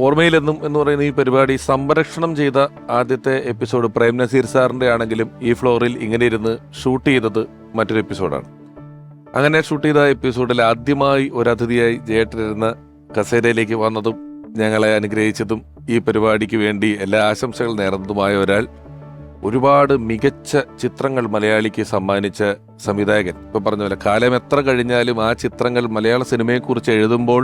ഓർമ്മയിലെന്നും എന്ന് പറയുന്ന ഈ പരിപാടി സംപ്രേഷണം ചെയ്ത ആദ്യത്തെ എപ്പിസോഡ് പ്രേം നസീർ സാറിൻ്റെ ആണെങ്കിലും ഈ ഫ്ലോറിൽ ഇങ്ങനെ ഇരുന്ന് ഷൂട്ട് ചെയ്തത് മറ്റൊരു എപ്പിസോഡാണ്. അങ്ങനെ ഷൂട്ട് ചെയ്ത എപ്പിസോഡിൽ ആദ്യമായി ഒരു അതിഥിയായി ജയേട്ടനിരുന്ന കസേരയിലേക്ക് വന്നതും ഞങ്ങളെ അനുഗ്രഹിച്ചതും ഈ പരിപാടിക്ക് വേണ്ടി എല്ലാ ആശംസകൾ നേർന്നതുമായ ഒരാൾ, ഒരുപാട് മികച്ച ചിത്രങ്ങൾ മലയാളിക്ക് സമ്മാനിച്ച സംവിധായകൻ. ഇപ്പം പറഞ്ഞ പോലെ കാലം എത്ര കഴിഞ്ഞാലും ആ ചിത്രങ്ങൾ മലയാള സിനിമയെക്കുറിച്ച് എഴുതുമ്പോൾ,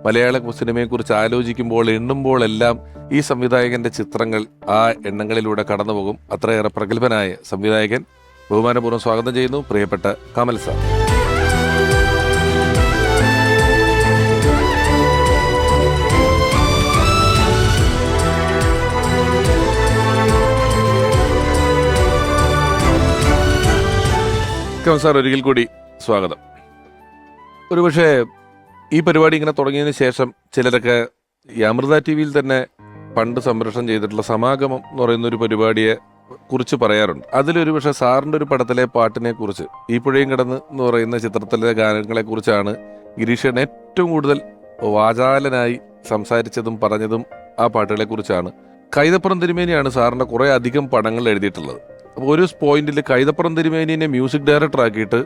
മലയാള സിനിമയെക്കുറിച്ച് ആലോചിക്കുമ്പോൾ, എണ്ണുമ്പോൾ എല്ലാം ഈ സംവിധായകന്റെ ചിത്രങ്ങൾ ആ എണ്ണങ്ങളിലൂടെ കടന്നുപോകും. അത്രയേറെ പ്രഗത്ഭനായ സംവിധായകൻ, ബഹുമാനപൂർവ്വം സ്വാഗതം ചെയ്യുന്നു പ്രിയപ്പെട്ട കമൽ സാർ. കമൽ സാർ, ഒരിക്കൽ കൂടി സ്വാഗതം. ഒരുപക്ഷെ ഈ പരിപാടി ഇങ്ങനെ തുടങ്ങിയതിന് ശേഷം ചിലരൊക്കെ ഈ അമൃത ടി വിയിൽ തന്നെ പണ്ട് സംപ്രേഷണം ചെയ്തിട്ടുള്ള സമാഗമം എന്ന് പറയുന്ന ഒരു പരിപാടിയെ കുറിച്ച് പറയാറുണ്ട്. അതിലൊരു പക്ഷേ സാറിൻ്റെ ഒരു പടത്തിലെ പാട്ടിനെ കുറിച്ച്, ഈ പുഴയും കടന്ന് എന്ന് പറയുന്ന ചിത്രത്തിലെ ഗാനങ്ങളെ കുറിച്ചാണ് ഗിരീഷൻ ഏറ്റവും കൂടുതൽ വാചാലനായി സംസാരിച്ചതും പറഞ്ഞതും ആ പാട്ടുകളെ കുറിച്ചാണ്. കൈതപ്പുറം തിരുമേനിയാണ് സാറിൻ്റെ കുറേ അധികം പടങ്ങൾ എഴുതിയിട്ടുള്ളത്. അപ്പോൾ ഒരു പോയിന്റിൽ കൈതപ്പുറം തിരുമേനിനെ മ്യൂസിക് ഡയറക്ടർ ആക്കിയിട്ട്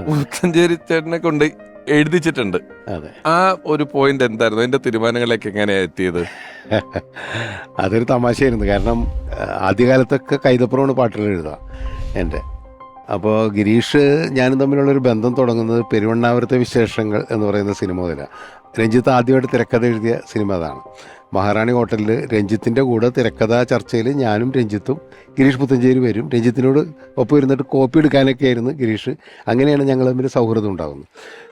മുത്തഞ്ചേരി ചേട്ടനെ കൊണ്ട് എഴുതിച്ചിട്ടുണ്ട്. ആ ഒരു പോയിന്റ് എന്തായിരുന്നു? അതിന്റെ തീരുമാനങ്ങളിലേക്ക് എങ്ങനെയാണ് എത്തിയത്? അതൊരു തമാശയായിരുന്നു. കാരണം ആദ്യകാലത്തൊക്കെ കൈതപ്പുറമാണ് പാട്ടുകൾ എഴുതുക എൻ്റെ. അപ്പോൾ ഗിരീഷ് ഞാനും തമ്മിലുള്ളൊരു ബന്ധം തുടങ്ങുന്നത് പെരുവണ്ണാപുരത്തെ വിശേഷങ്ങൾ എന്ന് പറയുന്ന സിനിമ മുതലാണ്. രഞ്ജിത്ത് ആദ്യമായിട്ട് തിരക്കഥ എഴുതിയ സിനിമ അതാണ്. മഹാറാണി ഹോട്ടലിൽ രഞ്ജിത്തിൻ്റെ കൂടെ തിരക്കഥാ ചർച്ചയിൽ ഞാനും രഞ്ജിത്തും ഗിരീഷ് പുത്തഞ്ചേരി വരും. രഞ്ജിത്തിനോട് ഒപ്പം ഇരുന്നിട്ട് കോപ്പി എടുക്കാനൊക്കെ ആയിരുന്നു ഗിരീഷ്. അങ്ങനെയാണ് ഞങ്ങൾ തമ്മിൽ സൗഹൃദം ഉണ്ടാകുന്നത്.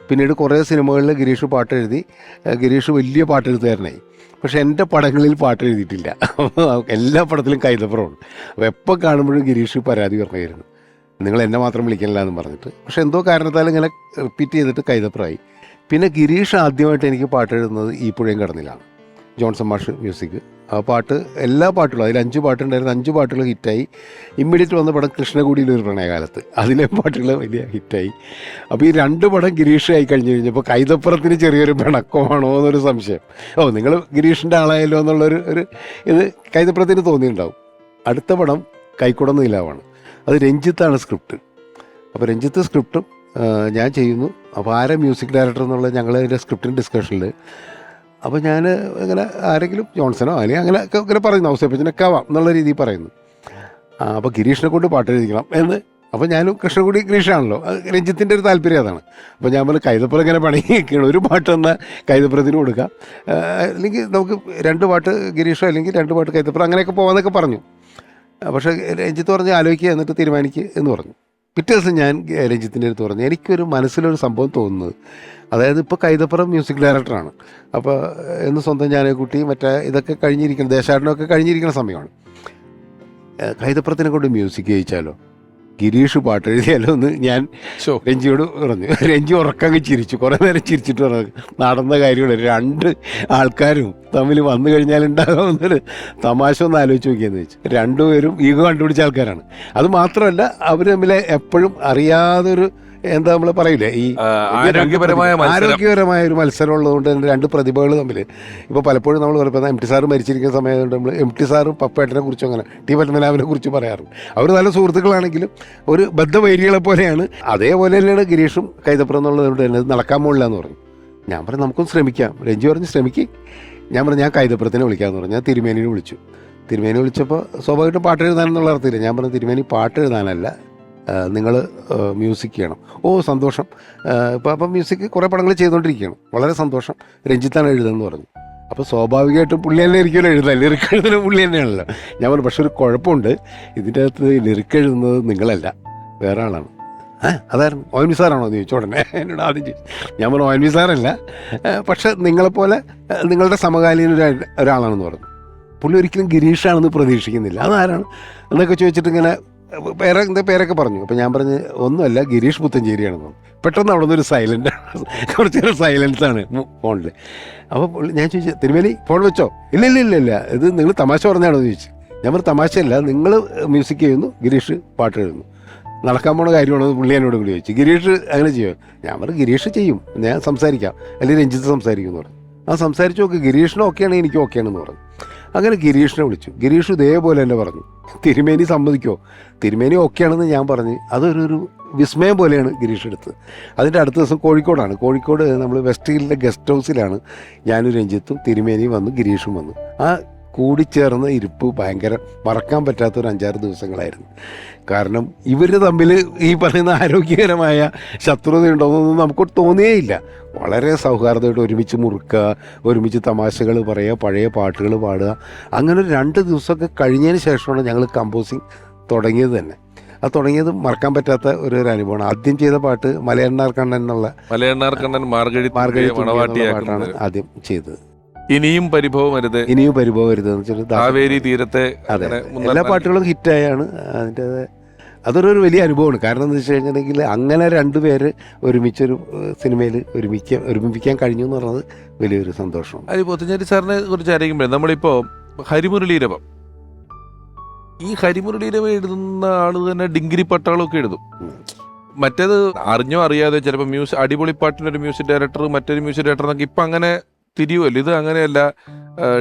പിന്നീട് കുറേ സിനിമകളിൽ ഗിരീഷ് പാട്ടെഴുതി. ഗിരീഷ് വലിയ പാട്ടെഴുത്തുകാരനായി. പക്ഷേ എൻ്റെ പടങ്ങളിൽ പാട്ട് എഴുതിയിട്ടില്ല. എല്ലാ പടത്തിലും കൈതപ്പുറമാണ്. അപ്പോൾ എപ്പോൾ കാണുമ്പോഴും ഗിരീഷ് പരാതി പറഞ്ഞായിരുന്നു, നിങ്ങൾ എന്നെ മാത്രം വിളിക്കണില്ല എന്ന് പറഞ്ഞിട്ട്. പക്ഷേ എന്തോ കാരണത്താൽ ഇങ്ങനെ റിപ്പീറ്റ് ചെയ്തിട്ട് കൈതപ്പുറമായി. പിന്നെ ഗിരീഷ് ആദ്യമായിട്ട് എനിക്ക് പാട്ട് എഴുതുന്നത് ഈ പുഴയും കടന്നിലാണ്. ജോൺസൺ മാഷ് മ്യൂസിക്. ആ പാട്ട്, എല്ലാ പാട്ടുകളും, അതിൽ 5 പാട്ടുണ്ടായിരുന്നു. 5 പാട്ടുകൾ ഹിറ്റായി. ഇമ്മീഡിയറ്റ് വന്ന പടം കൃഷ്ണകുടിയിലൊരു പ്രണയകാലത്ത്, അതിലെ പാട്ടുകൾ വലിയ ഹിറ്റായി. അപ്പോൾ ഈ 2 പടം ഗിരീഷ് ആയി കഴിഞ്ഞ് കഴിഞ്ഞപ്പോൾ കൈതപ്പുറത്തിന് ചെറിയൊരു പിണക്കമാണോ എന്നൊരു സംശയം. നിങ്ങൾ ഗിരീഷിൻ്റെ ആളായല്ലോ എന്നുള്ളൊരു ഇത് കൈതപ്പുറത്തിന് തോന്നിയിട്ടുണ്ടാവും. അടുത്ത പടം കൈക്കുടം നീലാവാണ്. അത് രഞ്ജിത്താണ് സ്ക്രിപ്റ്റ്. അപ്പോൾ രഞ്ജിത്ത് സ്ക്രിപ്റ്റും ഞാൻ ചെയ്യുന്നു. അപ്പോൾ ആരെ മ്യൂസിക് ഡയറക്ടർ എന്നുള്ള ഞങ്ങൾ അതിൻ്റെ സ്ക്രിപ്റ്റിൻ്റെ ഡിസ്കഷനിൽ, അപ്പോൾ ഞാൻ ഇങ്ങനെ ആരെങ്കിലും ജോൺസനോ അല്ലെങ്കിൽ അങ്ങനെയൊക്കെ ഇങ്ങനെ പറയുന്നു, ഔസേപ്പച്ചനൊക്കെ ആവാം എന്നുള്ള രീതിയിൽ പറയുന്നു. അപ്പോൾ ഗിരീഷിനെ കൊണ്ട് പാട്ട് എഴുതിക്കണം എന്ന്. അപ്പോൾ ഞാനും കൃഷ്ണകുടി ഗിരീഷാണല്ലോ, രഞ്ജിത്തിൻ്റെ ഒരു താല്പര്യം അതാണ്. അപ്പോൾ ഞാൻ പറഞ്ഞു കൈതപ്പുറം ഇങ്ങനെ പണിയൊക്കെയാണ്, ഒരു പാട്ട് എന്നാൽ കൈതപ്പുറത്തിന് കൊടുക്കാം, അല്ലെങ്കിൽ നമുക്ക് 2 പാട്ട് ഗിരീഷോ അല്ലെങ്കിൽ 2 പാട്ട് കൈതപ്പുറം, അങ്ങനെയൊക്കെ പോകാമെന്നൊക്കെ പറഞ്ഞു. പക്ഷേ രഞ്ജിത്ത് പറഞ്ഞ് ആലോചിക്കുക, എന്നിട്ട് തീരുമാനിക്കുക എന്ന് പറഞ്ഞു. പിറ്റേ ദിവസം ഞാൻ രഞ്ജിത്തിൻ്റെ അടുത്ത് പറഞ്ഞു, എനിക്കൊരു മനസ്സിലൊരു സംഭവം തോന്നുന്നത്, അതായത് ഇപ്പോൾ കൈതപ്പുറം മ്യൂസിക് ഡയറക്ടറാണ്. അപ്പോൾ എന്ന് സ്വന്തം ജാനകുട്ടി മറ്റേ ഇതൊക്കെ കഴിഞ്ഞിരിക്കണം, ദേശാടനമൊക്കെ കഴിഞ്ഞിരിക്കുന്ന സമയമാണ്. കൈതപ്പുറത്തിനെ കൊണ്ട് മ്യൂസിക് ചെയ്യിച്ചാലോ, ഗിരീഷ് പാട്ട് എഴുതിയാലോ എന്ന് ഞാൻ രഞ്ജിയോട് പറഞ്ഞു. രഞ്ജി ഉറക്കങ്ങ് ചിരിച്ചു. കുറേ നേരം ചിരിച്ചിട്ട് പറഞ്ഞു, നടന്ന കാര്യമാണ്, 2 ആൾക്കാരും തമ്മിൽ വന്നു കഴിഞ്ഞാലുണ്ടാകുന്നൊരു തമാശ ഒന്ന് ആലോചിച്ച് നോക്കിയെന്ന് വെച്ചു. 2 പേരും ഈഗോ കണ്ടുപിടിച്ച ആൾക്കാരാണ്. അത് മാത്രമല്ല അവർ തമ്മിൽ എപ്പോഴും അറിയാതൊരു എന്താ നമ്മൾ പറയില്ലേ, ഈ ആരോഗ്യപരമായ ഒരു മത്സരം ഉള്ളതുകൊണ്ട് തന്നെ 2 പ്രതിഭകൾ തമ്മിൽ ഇപ്പോൾ പലപ്പോഴും നമ്മൾ പറയുമ്പോൾ എം ടി സാറ് മരിച്ചിരിക്കുന്ന സമയത്ത് നമ്മൾ എം ടി സാറും പപ്പേട്ടനെ കുറിച്ചും അങ്ങനെ ടി പത്മനാഭനെ കുറിച്ച് പറയാറുണ്ട്. അവർ നല്ല സുഹൃത്തുക്കളാണെങ്കിലും ഒരു ബദ്ധവൈരികളെ പോലെയാണ്. അതേപോലെ തന്നെയാണ് ഗിരീഷും കൈതപ്പുറം എന്നുള്ളതുകൊണ്ട് തന്നെ നടക്കാൻ പോകില്ല എന്ന് പറഞ്ഞു. ഞാൻ പറഞ്ഞു നമുക്കൊന്ന് ശ്രമിക്കാം. രഞ്ജി പറഞ്ഞ് ശ്രമിക്ക്. ഞാൻ പറഞ്ഞു ഞാൻ കൈതപ്പുറത്തിനെ വിളിക്കാമെന്ന് പറഞ്ഞു. ഞാൻ തിരുമേനിനെ വിളിച്ചു. തിരുമേനി വിളിച്ചപ്പോൾ സ്വാഭാവികമായിട്ടും പാട്ട് എഴുതാനെന്നുള്ള അർത്ഥമില്ല. ഞാൻ പറഞ്ഞു തിരുമേനി പാട്ട് എഴുതാനല്ല, നിങ്ങൾ മ്യൂസിക് ചെയ്യണം. ഓ സന്തോഷം. അപ്പം മ്യൂസിക് കുറേ പടങ്ങൾ ചെയ്തുകൊണ്ടിരിക്കുകയാണ്, വളരെ സന്തോഷം, രഞ്ജിത്താണ് എഴുതുന്നതെന്ന് പറഞ്ഞു. അപ്പോൾ സ്വാഭാവികമായിട്ടും പുള്ളി തന്നെ ഇരിക്കുമല്ലോ എഴുതാൻ, ലിറിക്ക് എഴുതുന്ന പുള്ളി തന്നെയാണല്ലോ. ഞാൻ പറഞ്ഞു പക്ഷെ ഒരു കുഴപ്പമുണ്ട്, ഇതിൻ്റെ അകത്ത് ലിറിക്ക് എഴുതുന്നത് നിങ്ങളല്ല, വേറെ ആളാണ്. അതായിരുന്നു ഒ എൻ വി സാറാണോ എന്ന് ചോദിച്ചു ഉടനെ എന്നോട് ആദ്യം ചോദിച്ചു. ഞാൻ പറഞ്ഞു ഒ എൻ വി സാറല്ല, പക്ഷെ നിങ്ങളെപ്പോലെ നിങ്ങളുടെ സമകാലീന ഒരാളാണെന്ന് പറഞ്ഞു. പുള്ളി ഒരിക്കലും ഗിരീഷാണെന്ന് പ്രതീക്ഷിക്കുന്നില്ല. അതാരാണ് എന്നൊക്കെ ചോദിച്ചിട്ട് ഇങ്ങനെ പേരൊക്കെ പറഞ്ഞു. അപ്പോൾ ഞാൻ പറഞ്ഞ് ഒന്നുമല്ല, ഗിരീഷ് പുത്തഞ്ചേരിയാണെന്ന് പറഞ്ഞു. പെട്ടെന്ന് അവിടെ നിന്നൊരു സൈലൻ്റ്, കുറച്ച് നേരം സൈലൻസാണ് ഫോണിൽ. അപ്പോൾ ഞാൻ ചോദിച്ചു തിരുമേനി ഫോൺ വെച്ചോ? ഇല്ല ഇത് നിങ്ങൾ തമാശ പറഞ്ഞാണോ എന്ന് ചോദിച്ചു. ഞാൻ പറഞ്ഞു തമാശയല്ല, നിങ്ങൾ മ്യൂസിക് ചെയ്യുന്നു, ഗിരീഷ് പാട്ട് എഴുതുന്നു, നടക്കാൻ പോണ കാര്യമാണോ പുള്ളി എന്നോട് കൂടി ചോദിച്ചു. ഗിരീഷ് അങ്ങനെ ചെയ്യുമോ? ഞാൻ പറഞ്ഞു ഗിരീഷ് ചെയ്യും, ഞാൻ സംസാരിക്കാം, അല്ലെങ്കിൽ രഞ്ജിത്ത് സംസാരിക്കും എന്ന് പറഞ്ഞു. ആ സംസാരിച്ച് നോക്ക്, ഗിരീഷിന് ഓക്കെയാണ്, എനിക്ക് ഓക്കെയാണെന്ന് പറഞ്ഞു. അങ്ങനെ ഗിരീഷിനെ വിളിച്ചു. ഗിരീഷ് ഇതേപോലെ തന്നെ പറഞ്ഞു, തിരുമേനി സമ്മതിക്കോ? തിരുമേനി ഓക്കെയാണെന്ന് ഞാൻ പറഞ്ഞ് ഒരു വിസ്മയം പോലെയാണ് ഗിരീഷ് എടുത്തത്. അതിൻ്റെ അടുത്ത ദിവസം കോഴിക്കോടാണ്. കോഴിക്കോട് നമ്മൾ വെസ്റ്റ് ഹില്ലിലെ ഗസ്റ്റ് ഹൗസിലാണ് ഞാനും രഞ്ജിത്തും തിരുമേനിയും വന്നു, ഗിരീഷും വന്നു. ആ കൂടിച്ചേർന്ന ഇരിപ്പ് ഭയങ്കര മറക്കാൻ പറ്റാത്ത ഒരു 5-6 ദിവസങ്ങളായിരുന്നു. കാരണം ഇവർ തമ്മിൽ ഈ പറയുന്ന ആരോഗ്യകരമായ ശത്രുതയുണ്ടോയെന്നൊന്നും നമുക്ക് തോന്നിയേയില്ല. വളരെ സൗഹാർദ്ദമായിട്ട് ഒരുമിച്ച് മുറുക്കുക, ഒരുമിച്ച് തമാശകൾ പറയുക, പഴയ പാട്ടുകൾ പാടുക. അങ്ങനെ ഒരു 2 ദിവസമൊക്കെ കഴിഞ്ഞതിന് ശേഷമാണ് ഞങ്ങൾ കമ്പോസിങ് തുടങ്ങിയത് തന്നെ. അത് തുടങ്ങിയത് മറക്കാൻ പറ്റാത്ത ഒരു അനുഭവമാണ്. ആദ്യം ചെയ്ത പാട്ട് മലയണ്ണാർ കണ്ണൻ എന്നുള്ള മാർഗഴി പാട്ടാണ് ആദ്യം ചെയ്തത്. ഇനിയും പരിഭവമരുത് എന്ന് വെച്ചിട്ട് കാവേരി തീരത്തെ. അതെ, എല്ലാ പാട്ടുകളും ഹിറ്റായാണ്. അതിൻ്റെ അതൊരു വലിയ അനുഭവമാണ്. കാരണം എന്താ വെച്ച് കഴിഞ്ഞിട്ടുണ്ടെങ്കിൽ അങ്ങനെ 2 പേര് ഒരുമിച്ചൊരു സിനിമയിൽ ഒരുമിപ്പിക്കാൻ കഴിഞ്ഞു എന്ന് പറയുന്നത് വലിയൊരു സന്തോഷമാണ്. അത് പോത്തഞ്ചേരി സാറിനെ കുറിച്ച് അറിയിക്കുമ്പോഴേ നമ്മളിപ്പോൾ ഹരിമുരളീരവം, ഈ ഹരിമുരളീരവം എഴുതുന്ന ആള് തന്നെ ഡിങ്കിരി പട്ടാളമൊക്കെ എഴുതും. മറ്റേത് അറിഞ്ഞോ അറിയാതെ ചിലപ്പോൾ അടിപൊളി പാട്ടിനൊരു മ്യൂസിക് ഡയറക്ടർ, മറ്റൊരു മ്യൂസിക് ഡയറക്ടർ എന്നൊക്കെ ഇപ്പം അങ്ങനെ തിരിയുമല്ലോ. ഇത് അങ്ങനെയല്ല.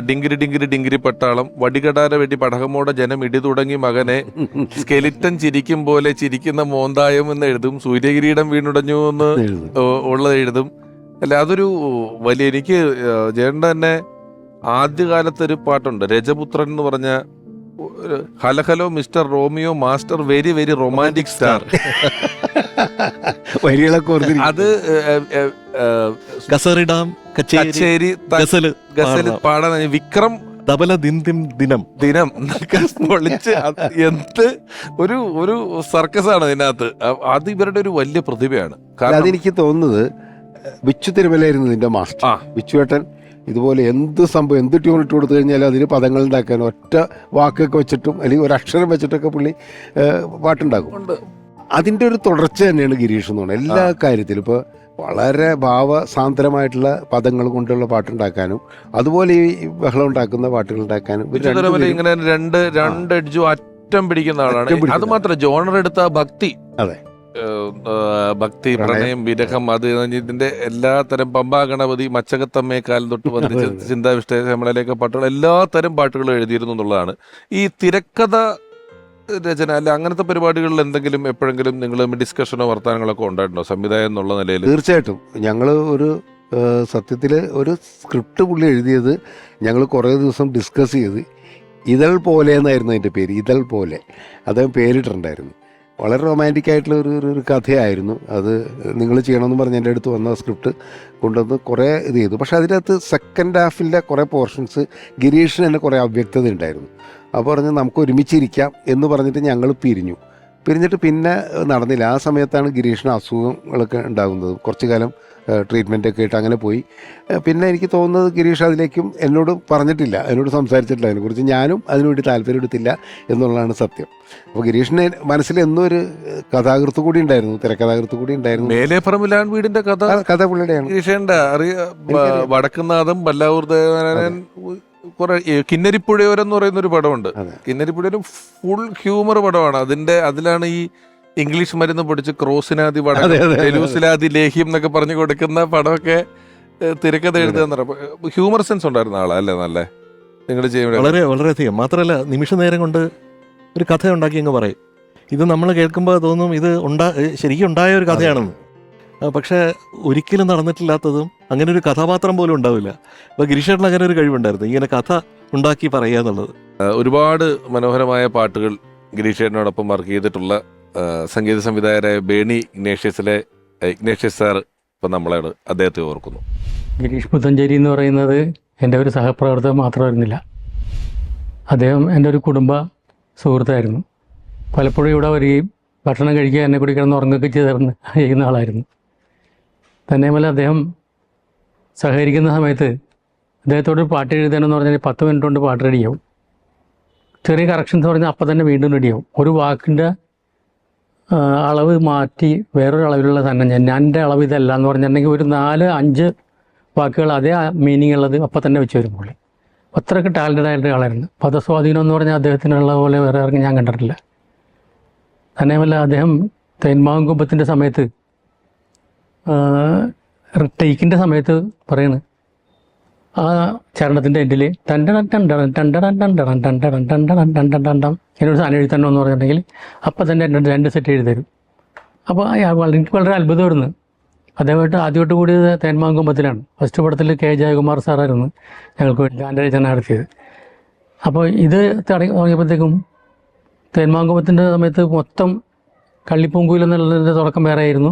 ഡിങ്കിരി പട്ടാളം, വടികടാര വെടി പടകമോടെ ജനം ഇടി തുടങ്ങി മകനെ, സ്കെലിറ്റൻ ചിരിക്കും പോലെ ചിരിക്കുന്ന മോന്തായം എന്ന് എഴുതും, സൂര്യകിരീടം വീണുടഞ്ഞു എന്ന് ഉള്ളത് എഴുതും. അല്ല, അതൊരു വലിയ, എനിക്ക് ജയണ്ട തന്നെ ആദ്യകാലത്തൊരു പാട്ടുണ്ട് രജപുത്രൻ എന്ന് പറഞ്ഞ, hello mister Romeo master very very romantic star. അത് കച്ചേരി ഗസല് പാടാൻ വിക്രം തബല ദിനം പൊളിച്ച് എന്ത് ഒരു സർക്കസാണ് അതിനകത്ത്. അത് ഇവരുടെ ഒരു വലിയ പ്രതിഭയാണ്. കാരണം അതെനിക്ക് തോന്നുന്നത് വിച്ചു തിരുമലായിരുന്നു ഇതിന്റെ മാസ്റ്റർ. വിച്ചുവേട്ടൻ ഇതുപോലെ എന്ത് സംഭവം, എന്ത് ട്യൂൺ ഇട്ട് കൊടുത്തു കഴിഞ്ഞാലും അതിന് പദങ്ങൾ ഉണ്ടാക്കാൻ ഒറ്റ വാക്കൊക്കെ വെച്ചിട്ടും അല്ലെങ്കിൽ ഒരു അക്ഷരം വെച്ചിട്ടൊക്കെ പുള്ളി പാട്ടുണ്ടാക്കും. അതിൻ്റെ ഒരു തുടർച്ച തന്നെയാണ് ഗിരീഷ് എന്ന് പറയുന്നത് എല്ലാ കാര്യത്തിലും. ഇപ്പോൾ വളരെ ഭാവസാന്ദ്രമായിട്ടുള്ള പദങ്ങൾ കൊണ്ടുള്ള പാട്ടുണ്ടാക്കാനും അതുപോലെ ഈ ബഹളം ഉണ്ടാക്കുന്ന പാട്ടുകൾ ഉണ്ടാക്കാനും ഇങ്ങനെ രണ്ട് എഡ്ജും അറ്റം പിടിക്കുന്ന ആളാണ്. അത് മാത്രം ജോണർ എടുത്ത ഭക്തി, അതെ, ഭക്തി, പ്രണയം, വിരഹം, അത് ഇതിന്റെ എല്ലാ തരം പമ്പാ ഗണപതി, മച്ചകത്തമ്മയെ കാലം തൊട്ട് വന്നിച്ച് ചിന്താവിഷ്ടേഷമലയിലേക്ക് പാട്ടുകൾ, എല്ലാ തരം പാട്ടുകളും എഴുതിയിരുന്നു എന്നുള്ളതാണ്. ഈ തിരക്കഥ രചന അല്ല അങ്ങനത്തെ പരിപാടികളിൽ എന്തെങ്കിലും എപ്പോഴെങ്കിലും നിങ്ങൾ ഡിസ്കഷനോ വർത്തമാനങ്ങളൊക്കെ ഉണ്ടായിട്ടുണ്ടോ സംവിധായകൻ എന്നുള്ള നിലയിൽ? തീർച്ചയായിട്ടും. ഞങ്ങൾ സത്യത്തിൽ ഒരു സ്ക്രിപ്റ്റ് പുള്ളി എഴുതിയത് ഞങ്ങൾ കുറേ ദിവസം ഡിസ്കസ് ചെയ്ത്, ഇതൾ പോലെ എന്നായിരുന്നു അതിൻ്റെ പേര്, ഇതൾ പോലെ അദ്ദേഹം പേരിട്ടിട്ടുണ്ടായിരുന്നു. വളരെ റൊമാൻറ്റിക് ആയിട്ടുള്ള ഒരു കഥയായിരുന്നു അത്. നിങ്ങൾ ചെയ്യണമെന്ന് പറഞ്ഞ് എൻ്റെ അടുത്ത് വന്ന സ്ക്രിപ്റ്റ് കൊണ്ടുവന്ന് കുറേ ഇത് ചെയ്തു. പക്ഷേ അതിനകത്ത് സെക്കൻഡ് ഹാഫിലെ കുറേ പോർഷൻസ് ഗിരീഷിന് തന്നെ കുറേ അവ്യക്തത ഉണ്ടായിരുന്നു. അപ്പോൾ പറഞ്ഞ് നമുക്ക് ഒരുമിച്ചിരിക്കാം എന്ന് പറഞ്ഞിട്ട് ഞങ്ങൾ പിരിഞ്ഞിട്ട് പിന്നെ നടന്നില്ല. ആ സമയത്താണ് ഗിരീഷിന് അസുഖങ്ങളൊക്കെ ഉണ്ടാകുന്നത്. കുറച്ച് കാലം ട്രീറ്റ്മെൻറ്റൊക്കെ ആയിട്ട് അങ്ങനെ പോയി. പിന്നെ എനിക്ക് തോന്നുന്നത് ഗിരീഷ് അതിലേക്കും എന്നോട് പറഞ്ഞിട്ടില്ല, എന്നോട് സംസാരിച്ചിട്ടില്ല. അതിനെക്കുറിച്ച് ഞാനും അതിനുവേണ്ടി താല്പര്യം എടുത്തില്ല എന്നുള്ളതാണ് സത്യം. അപ്പോൾ ഗിരീഷിന് മനസ്സിൽ എന്നും ഒരു കഥാകൃത്ത് കൂടി ഉണ്ടായിരുന്നു, തിരക്കഥാകൃത്ത് കൂടി ഉണ്ടായിരുന്നു. മേലെപ്പറമ്പിലാൻ വീടിന്റെ കഥ പുള്ളിയുടെയാണ്. വടക്കുന്നാഥം, പല്ലാവൂർ ദേവനാരായണൻ, കുറെ കിന്നരിപ്പുഴയോരെന്ന് പറയുന്ന ഒരു പടമുണ്ട്. കിന്നരിപ്പുഴയൊരു ഫുൾ ഹ്യൂമർ പടമാണ്. അതിലാണ് ഈ ഇംഗ്ലീഷ് മരുന്ന് പൊടിച്ച് ക്രോസിനാദി വടലൂസിലാദി ലേഹ്യം എന്നൊക്കെ പറഞ്ഞു കൊടുക്കുന്ന പടമൊക്കെ തിരക്കഥ എഴുതുക. ഹ്യൂമർ സെൻസ് ഉണ്ടായിരുന്ന ആളാ അല്ലേ? നല്ല നിങ്ങൾ ചെയ്യുമ്പോൾ വളരെ വളരെയധികം. മാത്രമല്ല നിമിഷ നേരം കൊണ്ട് ഒരു കഥ ഉണ്ടാക്കി അങ്ങ് പറയും. ഇത് നമ്മൾ കേൾക്കുമ്പോൾ തോന്നും ഇത് ശരിക്കും ഉണ്ടായ ഒരു കഥയാണെന്ന്. പക്ഷേ ഒരിക്കലും നടന്നിട്ടില്ലാത്തതും അങ്ങനെ ഒരു കഥാപാത്രം പോലും ഉണ്ടാവില്ല. അപ്പോൾ ഗിരീഷേട്ടന് അങ്ങനെ ഒരു കഴിവുണ്ടായിരുന്നു, ഇങ്ങനെ കഥ ഉണ്ടാക്കി പറയുക എന്നുള്ളത്. ഒരുപാട് മനോഹരമായ പാട്ടുകൾ ഗിരീഷേട്ടനോടൊപ്പം വർക്ക് ചെയ്തിട്ടുള്ള സംഗീത സംവിധായകരായ ബേണി ഇഗ്നേഷ്യസ് സാർ ഇപ്പം നമ്മളാണ് അദ്ദേഹത്തെ ഓർക്കുന്നു. ഗിരീഷ് പുത്തഞ്ചേരി എന്ന് പറയുന്നത് എൻ്റെ ഒരു സഹപ്രവർത്തകൻ മാത്രമായിരുന്നില്ല, അദ്ദേഹം എൻ്റെ ഒരു കുടുംബ സുഹൃത്തായിരുന്നു. പലപ്പോഴും ഇവിടെ വരികയും ഭക്ഷണം കഴിക്കുക, എന്നെ കൂടി കിടന്ന് ഉറങ്ങുകയൊക്കെ ചെയ്യുന്ന ആളായിരുന്നു. തന്നെയുമല്ല, അദ്ദേഹം സഹകരിക്കുന്ന സമയത്ത് അദ്ദേഹത്തോട് പാട്ട് എഴുതാനെന്ന് പറഞ്ഞാൽ 10 മിനിറ്റ് കൊണ്ട് പാട്ട് റെഡിയാവും. ചെറിയ കറക്ഷൻസ് പറഞ്ഞാൽ അപ്പം തന്നെ വീണ്ടും റെഡിയാവും. ഒരു വാക്കിൻ്റെ അളവ് മാറ്റി വേറൊരു അളവിലുള്ള സാധനം ഞാൻ എൻ്റെ അളവ് ഇതല്ല എന്ന് പറഞ്ഞിട്ടുണ്ടെങ്കിൽ ഒരു 4-5 വാക്കുകൾ അതേ മീനിങ് ഉള്ളത് അപ്പം തന്നെ വെച്ച് വരും പുള്ളി. അത്രയ്ക്ക് ടാലൻറ്റഡ് ആയിട്ട് ആളായിരുന്നു. പദസ്വാധീനം എന്ന് പറഞ്ഞാൽ അദ്ദേഹത്തിനുള്ള പോലെ വേറെ ആർക്കും ഞാൻ കണ്ടിട്ടില്ല. തന്നെയുമല്ല, അദ്ദേഹം തേന്മാങ്കുമ്പത്തിൻ്റെ സമയത്ത് ടേക്കിൻ്റെ സമയത്ത് പറയണ്, ആ ചരണത്തിൻ്റെ എൻഡിൽ ടണ്ടടൻ ടണ്ടടൻ ടണ്ടടൻ ടണ്ടടൻ ടണ്ടടൻ ടണ്ടടൻ ടണ്ടടൻ ടണ്ടം എന്നൊരു സാധനം എഴുതണം എന്ന് പറഞ്ഞിട്ടുണ്ടെങ്കിൽ അപ്പം തന്നെ രണ്ട് സെറ്റ് എഴുതി തരും. അപ്പോൾ എനിക്ക് വളരെ അത്ഭുതമായിരുന്നു. അദ്ദേഹമായിട്ട് ആദ്യമായിട്ട് കൂടിയത് തേന്മാങ്കുമ്പത്തിലാണ്. ഫസ്റ്റ് പടത്തിൽ കെ ജയകുമാർ സാറായിരുന്നു ഞങ്ങൾക്ക് വേണ്ടി ഗാൻ്റെ രചന നടത്തിയത്. അപ്പോൾ ഇത് തുടങ്ങിയപ്പോഴത്തേക്കും തേന്മാങ്കുമ്പത്തിൻ്റെ സമയത്ത് മൊത്തം കള്ളിപ്പൂങ്കുയിൽ എന്നുള്ളതിൻ്റെ തുടക്കം വേറെ ആയിരുന്നു.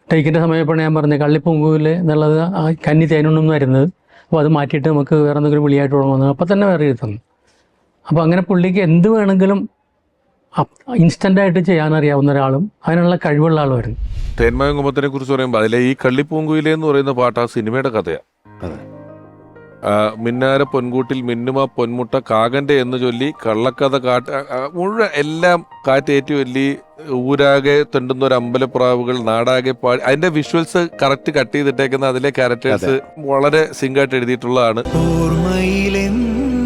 ടേക്കിൻ്റെ സമയപ്പോഴാണ് ഞാൻ പറഞ്ഞത് കള്ളിപ്പൂങ്കുയിൽ എന്നുള്ളത് ആ കന്നി തേനുണ്ണം വരുന്നത്. അപ്പോൾ അത് മാറ്റിയിട്ട് നമുക്ക് വേറെ എന്തെങ്കിലും വിളിയായിട്ട് തുടങ്ങുന്നത് അപ്പോൾ തന്നെ വേറെ എഴുതുന്നു. അപ്പോൾ അങ്ങനെ പുള്ളിക്ക് എന്ത് വേണമെങ്കിലും ഇൻസ്റ്റൻ്റായിട്ട് ചെയ്യാനറിയാവുന്ന ഒരാളും അതിനുള്ള കഴിവുള്ള ആളുമായിരുന്നു. തേന്മാങ്കുമ്പത്തിനെ കുറിച്ച് പറയുമ്പോൾ അതിലെ ഈ കള്ളിപ്പൂങ്കുയിലെ എന്ന് പറയുന്ന പാട്ട് ആ സിനിമയുടെ കഥയാണ്. അതെ. മിന്നാര പൊൻകൂട്ടിൽ മിന്നുമ പൊന്മുട്ട കാകന്റെ എന്ന് ചൊല്ലി കള്ളക്കഥ മുഴുവൻ എല്ലാം കാറ്റേറ്റി ചൊല്ലി ഊരാകെ തെണ്ടുന്ന ഒരു അമ്പലപ്രാവുകൾ നാടാകെ പാടി അതിന്റെ വിഷ്വൽസ് കറക്റ്റ് കട്ട് ചെയ്തിട്ടേക്കുന്ന അതിലെ ക്യാരക്ടേഴ്സ് വളരെ സിങ്കായിട്ട് എഴുതിയിട്ടുള്ളതാണ്. ഓർമ്മയിലെന്നും